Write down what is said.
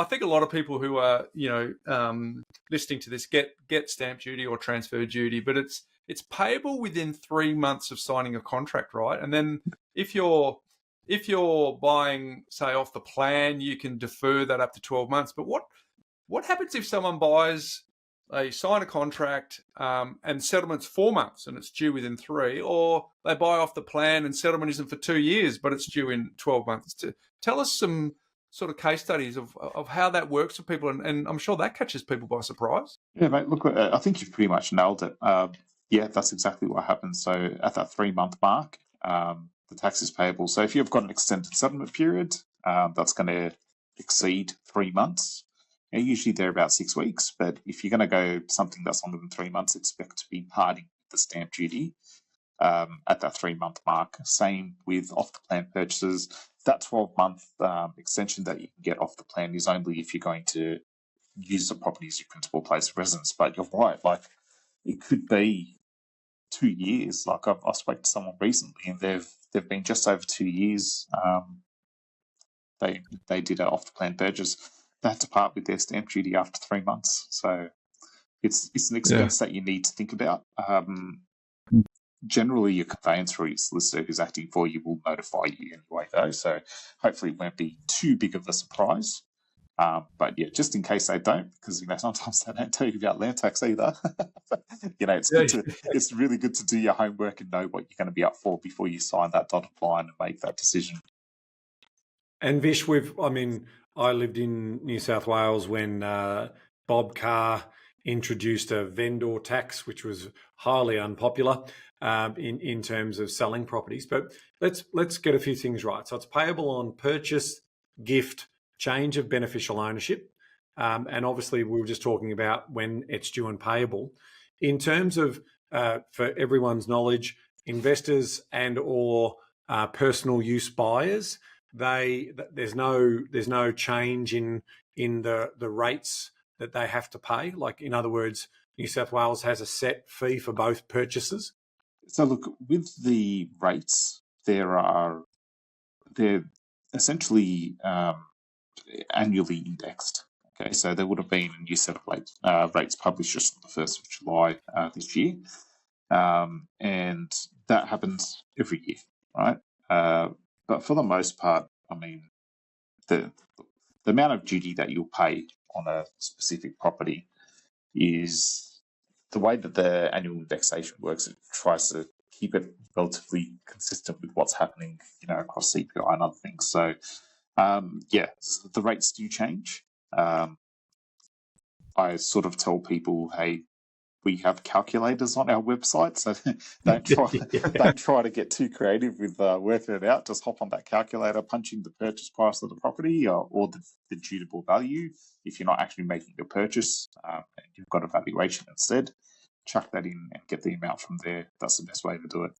I think a lot of people who are, listening to this get stamp duty or transfer duty, but it's payable within 3 months of signing a contract, right? And then if you're buying, say, off the plan, you can defer that up to 12 months. But what happens if someone buys, they sign a contract and settlement's 4 months and it's due within 3, or they buy off the plan and settlement isn't for 2 years, but it's due in 12 months? Tell us some sort of case studies of how that works for people, and I'm sure that catches people by surprise. Yeah, mate, look, I think you've pretty much nailed it. Yeah, that's exactly what happens. So at that 3-month mark, the tax is payable. So if you've got an extended settlement period, that's going to exceed 3 months. Usually they're about 6 weeks, but if you're going to go something that's longer than 3 months, expect to be parting the stamp duty at that 3-month mark. Same with off-the-plan purchases. That 12-month extension that you can get off the plan is only if you're going to use the property as your principal place of residence. But you're right, like it could be 2 years. Like I spoke to someone recently, and they've been just over 2 years. They did an off-the-plan purchase. They had to part with their stamp duty after 3 months. So it's an expense that you need to think about. Generally, your conveyancer or your solicitor who's acting for you will notify you anyway, though. So hopefully it won't be too big of a surprise. But yeah, just in case they don't, because sometimes they don't tell you about land tax either. It's really good to do your homework and know what you're going to be up for before you sign that dotted line and make that decision. And Vish, I lived in New South Wales when Bob Carr introduced a vendor tax, which was highly unpopular in terms of selling properties. But let's get a few things right. So it's payable on purchase, gift, change of beneficial ownership, and obviously we were just talking about when it's due and payable. In terms of, for everyone's knowledge, investors and or personal use buyers, there's no change in the rates that they have to pay. Like, in other words, New South Wales has a set fee for both purchases. So look, with the rates, they're essentially annually indexed. Okay, so there would have been a new set of rates published just on the 1st of July this year, and that happens every year, right? But for the most part, the amount of duty that you'll pay on a specific property is the way that the annual indexation works. It tries to keep it relatively consistent with what's happening, across CPI and other things. So, the rates do change. I sort of tell people, hey, we have calculators on our website, so don't try to get too creative with working it out. Just hop on that calculator, punch in the purchase price of the property or the dutiable value. If you're not actually making a purchase and you've got a valuation instead, chuck that in and get the amount from there. That's the best way to do it.